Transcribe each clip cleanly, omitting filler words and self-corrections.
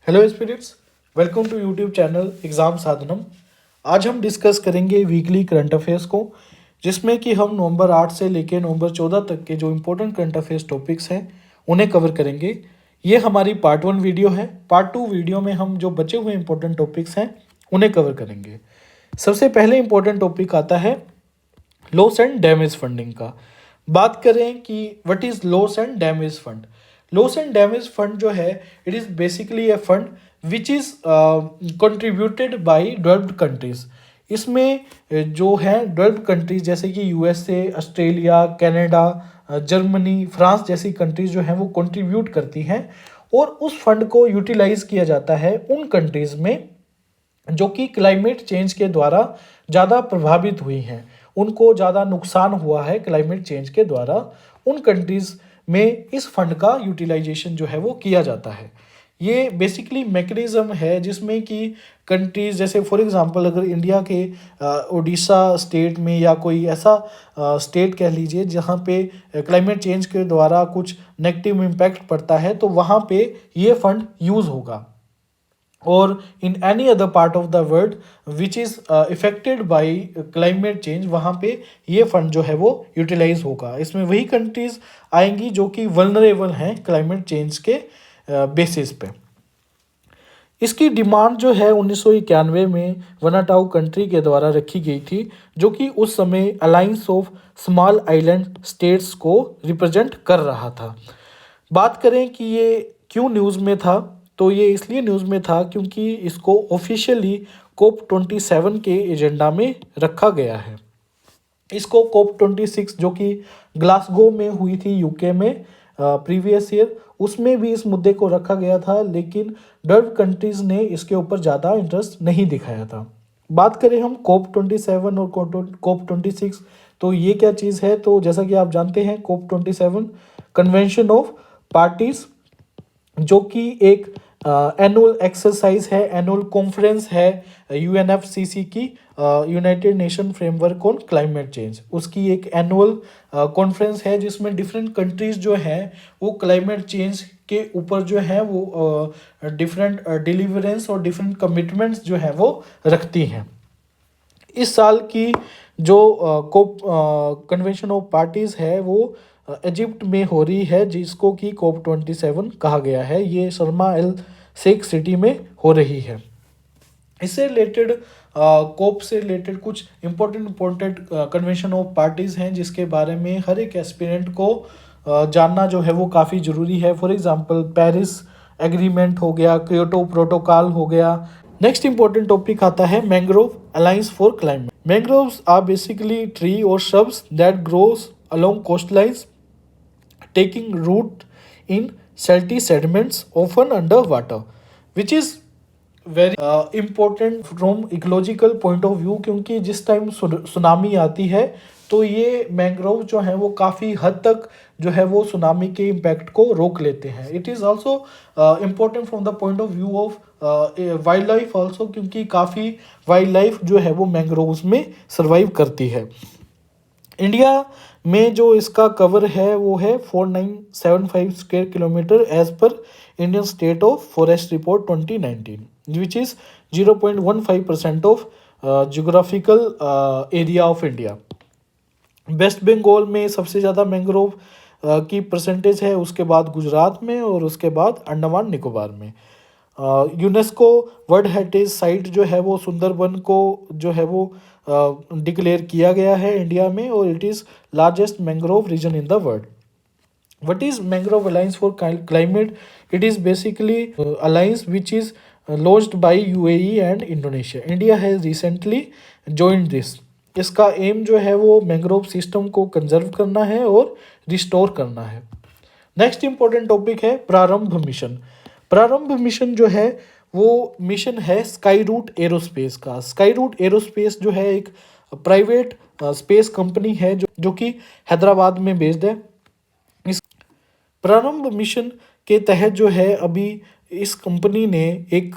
Hello students, welcome to YouTube channel exam Sadhanam. आज हम discuss करेंगे वीकली करंट अफेयर्स को, जिसमें कि हम नवंबर 8 से लेकर नवंबर 14 तक के जो इम्पोर्टेंट करंट अफेयर्स टॉपिक्स हैं उन्हें कवर करेंगे। ये हमारी पार्ट 1 वीडियो है। पार्ट 2 वीडियो में हम जो बचे हुए इम्पोर्टेंट टॉपिक्स हैं उन्हें कवर करेंगे। सबसे पहले इम्पोर्टेंट टॉपिक आता है लॉस एंड डैमेज फंडिंग का। बात करें कि what is loss and damage fund. Loss and damage fund जो है, it is basically a fund which is contributed bye developed countries. इसमें जो है डेवलप्ड कंट्रीज जैसे कि USA, Australia, Canada, Germany, France जैसी कंट्रीज जो हैं वो कंट्रीब्यूट करती हैं और उस फंड को यूटिलाइज किया जाता है उन कंट्रीज में जो कि क्लाइमेट चेंज के द्वारा ज़्यादा प्रभावित हुई हैं, उनको ज़्यादा नुकसान हुआ है क्लाइमेट चेंज के द्वारा। उन कंट्रीज़ में इस फंड का यूटिलाइजेशन जो है वो किया जाता है। ये बेसिकली मैकेनिज़्म है जिसमें कि कंट्रीज़ जैसे फॉर एग्जांपल अगर इंडिया के उड़ीसा स्टेट में या कोई ऐसा स्टेट कह लीजिए जहाँ पे क्लाइमेट चेंज के द्वारा कुछ नेगेटिव इम्पैक्ट पड़ता है, तो वहाँ पे ये फंड यूज़ होगा। और in any other part of the world which is affected by climate change, वहाँ पे ये फंड जो है वो यूटिलाइज होगा। इसमें वही कंट्रीज़ आएंगी जो कि वल्नरेबल हैं क्लाइमेट चेंज के बेसिस पे। इसकी डिमांड जो है 1991 में वनाटाउ कंट्री के द्वारा रखी गई थी, जो कि उस समय alliance of small island states को रिप्रेजेंट कर रहा था। बात करें कि ये क्यों न्यूज़ में था, तो ये इसलिए न्यूज़ में था क्योंकि इसको ऑफिशियली कोप 27 के एजेंडा में रखा गया है। इसको कोप 26 जो कि ग्लासगो में हुई थी यूके में प्रीवियस ईयर, उसमें भी इस मुद्दे को रखा गया था, लेकिन डेवलप्ड कंट्रीज़ ने इसके ऊपर ज़्यादा इंटरेस्ट नहीं दिखाया था। बात करें हम कोप 27 और कोप 26, तो ये क्या चीज़ है, तो जैसा कि आप जानते हैं कोप 27 कन्वेंशन ऑफ पार्टीज, जो कि एक एनुअल एक्सरसाइज है, एनुअल कॉन्फ्रेंस है यूएनएफसीसी की, United nation framework on climate change. उसकी एक एनुअल कॉन्फ्रेंस है जिसमें डिफरेंट कंट्रीज जो हैं वो क्लाइमेट चेंज के ऊपर जो है वो डिफरेंट डिलीवरेंस और डिफरेंट कमिटमेंट्स जो है वो रखती हैं। इस साल की जो कोप कन्वेंशन ऑफ पार्टीज है वो इजिप्ट में हो रही है, जिसको कि कोप 27 कहा गया है। ये शर्मा एल शेख सिटी में हो रही है। इससे रिलेटेड कोप से रिलेटेड कुछ इम्पोर्टेंट कन्वेंशन ऑफ पार्टीज हैं जिसके बारे में हर एक एस्पिरेंट को जानना जो है वो काफ़ी ज़रूरी है। फॉर एग्जांपल पेरिस एग्रीमेंट हो गया, क्योटो प्रोटोकॉल हो गया। नेक्स्ट इंपॉर्टेंट टॉपिक आता है mangrove alliance for climate. Mangroves are basically tree और shrubs that grows along coastlines, taking root in salty sediments often under water, which is very important from ecological point of view, क्योंकि जिस time tsunami आती है तो ये mangrove जो है वो काफ़ी हद तक जो है वो सुनामी के इम्पैक्ट को रोक लेते हैं। It is also important from the point of view of wild life also, क्योंकि काफ़ी वाइल्ड लाइफ जो है वो मैंग्रोव्स में सर्वाइव करती है। इंडिया में जो इसका कवर है वो है 4975 square kilometer as per Indian state of forest report 2019, which is 0.15% of geographical area of India. West Bengal में सबसे ज़्यादा मैंग्रोव की परसेंटेज है, उसके बाद गुजरात में और उसके बाद अंडमान निकोबार में। यूनेस्को वर्ल्ड हेरिटेज साइट जो है वो सुंदरबन को जो है वो डिक्लेयर किया गया है इंडिया में, और it is largest mangrove region in the world. What is mangrove alliance for climate? It is basically alliance which is launched by UAE and Indonesia. India has recently joined this. इसका aim जो है वो mangrove system को conserve करना है और restore करना है। नेक्स्ट इंपॉर्टेंट टॉपिक है प्रारंभ मिशन। प्रारंभ मिशन जो है वो मिशन है स्काई रूट एरोस्पेस का। स्काई रूट एरोस्पेस जो है एक प्राइवेट स्पेस कंपनी है जो कि हैदराबाद में बेस्ड है। इस प्रारंभ मिशन के तहत जो है अभी इस कंपनी ने एक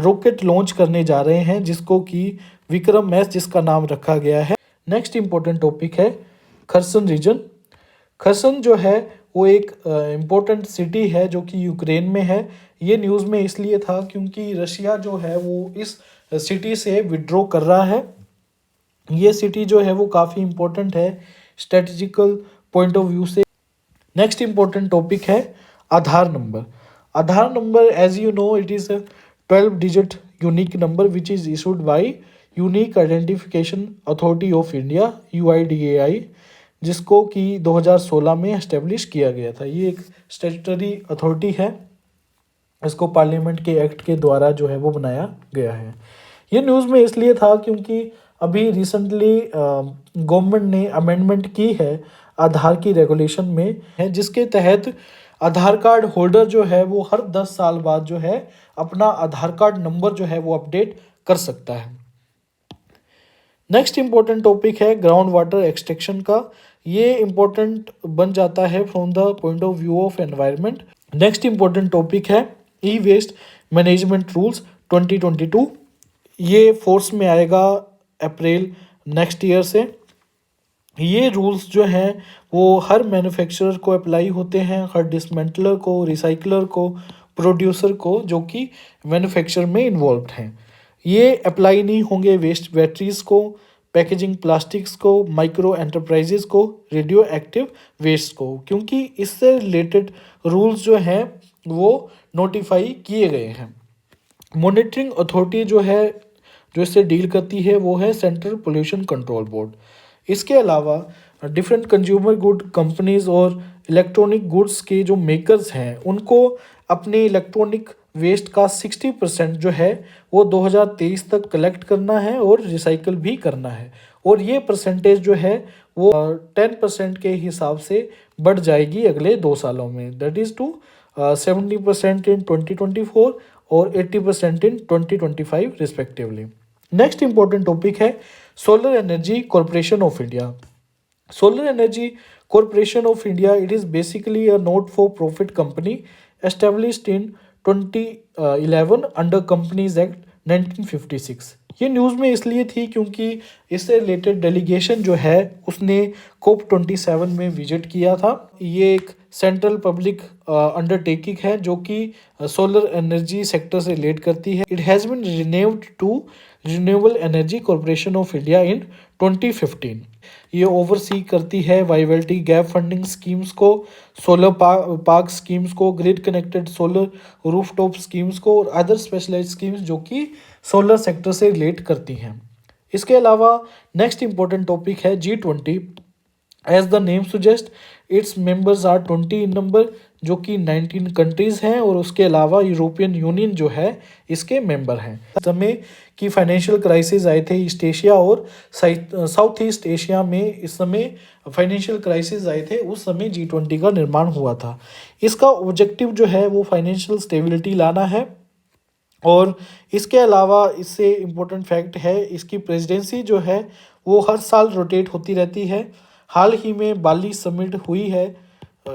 रॉकेट लॉन्च करने जा रहे हैं जिसको कि विक्रम एस जिसका नाम रखा गया है। नेक्स्ट इंपॉर्टेंट टॉपिक है खरसन रीजन। खरसन जो है वो एक इम्पोर्टेंट सिटी है जो कि यूक्रेन में है। ये न्यूज़ में इसलिए था क्योंकि रशिया जो है वो इस सिटी से विड्रॉ कर रहा है। ये सिटी जो है वो काफ़ी इम्पोर्टेंट है स्ट्रेटजिकल पॉइंट ऑफ व्यू से। नेक्स्ट इम्पोर्टेंट टॉपिक है Aadhaar number. Aadhaar number, as you know, it is 12 digit unique number which is issued by unique identification authority of India UIDAI, जिसको कि 2016 में एस्टेब्लिश किया गया था। ये एक स्टैट्यूटरी अथॉरिटी है, इसको पार्लियामेंट के एक्ट के द्वारा जो है वो बनाया गया है। ये न्यूज़ में इसलिए था क्योंकि अभी रिसेंटली गवर्नमेंट ने अमेंडमेंट की है आधार की रेगुलेशन में है, जिसके तहत आधार कार्ड होल्डर जो है वो हर 10 साल बाद जो है अपना आधार कार्ड नंबर जो है वो अपडेट कर सकता है। नेक्स्ट इम्पोर्टेंट टॉपिक है ग्राउंड वाटर एक्सट्रैक्शन का। ये इम्पोर्टेंट बन जाता है from the point of view of environment. Next important topic है ई वेस्ट मैनेजमेंट रूल्स 2022। ये फोर्स में आएगा अप्रैल नेक्स्ट ईयर से। ये रूल्स जो हैं वो हर मैन्युफैक्चरर को अप्लाई होते हैं, हर डिसमेंटलर को, रिसाइकलर को, प्रोड्यूसर को जो कि मैन्युफैक्चर में इन्वॉल्व हैं। ये अप्लाई नहीं होंगे वेस्ट बैटरीज को, पैकेजिंग प्लास्टिक्स को, माइक्रो एंटरप्राइजेज को, रेडियो एक्टिव वेस्ट को, क्योंकि इससे रिलेटेड रूल्स जो हैं वो नोटिफाई किए गए हैं। मॉनिटरिंग अथॉरिटी जो है जो इससे डील करती है वो है सेंट्रल पोल्यूशन कंट्रोल बोर्ड। इसके अलावा डिफरेंट कंज्यूमर गुड कंपनीज और इलेक्ट्रॉनिक गुड्स के जो मेकर्स हैं उनको अपने इलेक्ट्रॉनिक वेस्ट का 60% जो है वो 2023 तक कलेक्ट करना है और रिसाइकल भी करना है, और ये परसेंटेज जो है वो 10% के हिसाब से बढ़ जाएगी अगले 2 सालों में, दैट इज़ टू 70% इन 2024 और 80% इन 2025 रिस्पेक्टिवली। नेक्स्ट इंपॉर्टेंट टॉपिक है solar energy corporation of India. Solar energy corporation of India, it is basically a not for profit company established in 2011 under companies act 1956। ये न्यूज़ में इसलिए थी क्योंकि इससे related delegation जो है उसने COP27 में विजिट किया था। ये एक सेंट्रल पब्लिक अंडरटेकिंग है जो कि सोलर एनर्जी सेक्टर से रिलेट करती है। It has been renamed to renewable energy corporation of India in 2015। ये ओवरसी करती है वाइबिलिटी गैप फंडिंग स्कीम्स को, सोलर पार्क स्कीम्स को, grid connected solar rooftop schemes को और अदर स्पेशलाइज्ड स्कीम्स जो कि सोलर सेक्टर से रिलेट करती हैं। इसके अलावा नेक्स्ट इंपॉर्टेंट टॉपिक है G20। As the name suggest its members are 20 in number, जो कि 19 कंट्रीज़ हैं, और उसके अलावा यूरोपियन यूनियन जो है इसके मेंबर हैं। समय की फाइनेंशियल क्राइसिस आए थे ईस्ट एशिया और साउथ ईस्ट एशिया में, इस समय फाइनेंशियल क्राइसिस आए थे, उस समय G20 का निर्माण हुआ था। इसका ऑब्जेक्टिव जो है वो फाइनेंशियल स्टेबिलिटी लाना है, और इसके अलावा इससे इम्पोर्टेंट फैक्ट है इसकी प्रेसिडेंसी जो है वो हर साल रोटेट होती रहती है। हाल ही में बाली समिट हुई है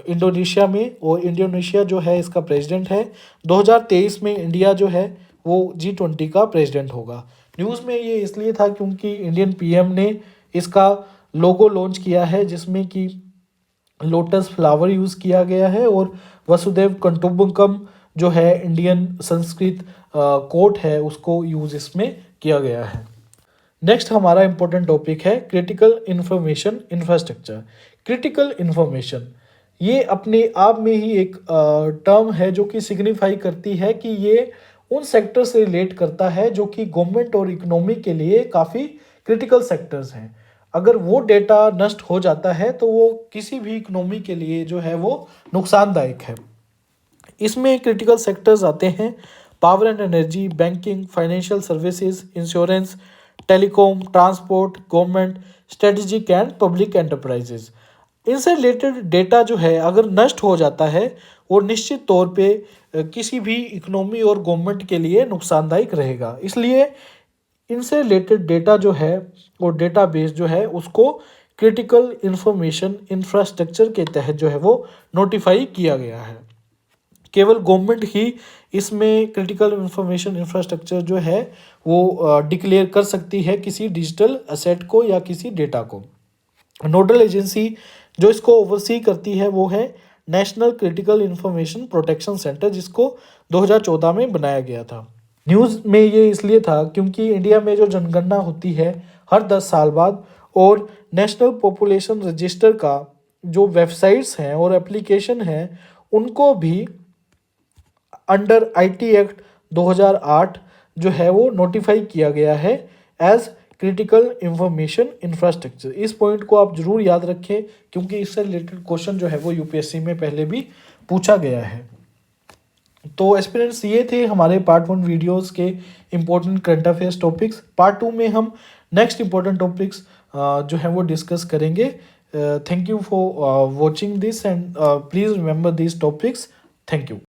इंडोनेशिया में, और इंडोनेशिया जो है इसका प्रेसिडेंट है। 2023 में इंडिया जो है वो G20 का प्रेसिडेंट होगा। न्यूज़ में ये इसलिए था क्योंकि इंडियन PM ने इसका लोगो लॉन्च किया है जिसमें कि लोटस फ्लावर यूज़ किया गया है, और वसुदेव कुटुंबकम जो है इंडियन संस्कृत कोट है उसको यूज़ इसमें किया गया है। नेक्स्ट हमारा इंपॉर्टेंट टॉपिक है critical information infrastructure. Critical information ये अपने आप में ही एक टर्म है जो कि सिग्निफाई करती है कि ये उन सेक्टर से रिलेट करता है जो कि गवर्नमेंट और इकोनॉमी के लिए काफ़ी क्रिटिकल सेक्टर्स हैं। अगर वो डेटा नष्ट हो जाता है तो वो किसी भी इकोनॉमी के लिए जो है वो नुकसानदायक है। इसमें क्रिटिकल सेक्टर्स आते हैं power and energy, banking, financial services, insurance, telecom, transport, government, strategic and public enterprises. इनसे रिलेटेड डेटा जो है अगर नष्ट हो जाता है वो निश्चित तौर पे किसी भी इकोनॉमी और गवर्नमेंट के लिए नुकसानदायक रहेगा। इसलिए इनसे रिलेटेड डेटा जो है वो डेटाबेस जो है उसको क्रिटिकल इंफॉर्मेशन इंफ्रास्ट्रक्चर के तहत जो है वो नोटिफाई किया गया है। केवल गवर्नमेंट ही इसमें क्रिटिकल इंफॉर्मेशन इंफ्रास्ट्रक्चर जो है वो डिक्लेयर कर सकती है किसी डिजिटल असेट को या किसी डेटा को। नोडल एजेंसी जो इसको ओवरसी करती है वो है national critical information protection centre, जिसको 2014 में बनाया गया था। न्यूज़ में ये इसलिए था क्योंकि इंडिया में जो जनगणना होती है हर 10 साल बाद, और नेशनल पॉपुलेशन रजिस्टर का जो वेबसाइट्स हैं और एप्लीकेशन हैं उनको भी अंडर आईटी एक्ट 2008 जो है वो नोटिफाई किया गया है एज क्रिटिकल इंफॉर्मेशन इंफ्रास्ट्रक्चर। इस पॉइंट को आप जरूर याद रखें क्योंकि इससे रिलेटेड क्वेश्चन जो है वो यूपीएससी में पहले भी पूछा गया है। तो एस्पिरेंट्स, ये थे हमारे पार्ट 1 वीडियोस के important current affairs topics. Part 2 में हम नेक्स्ट इम्पोर्टेंट टॉपिक्स जो है वो डिस्कस करेंगे। Thank you for watching this and please remember this topics. Thank you.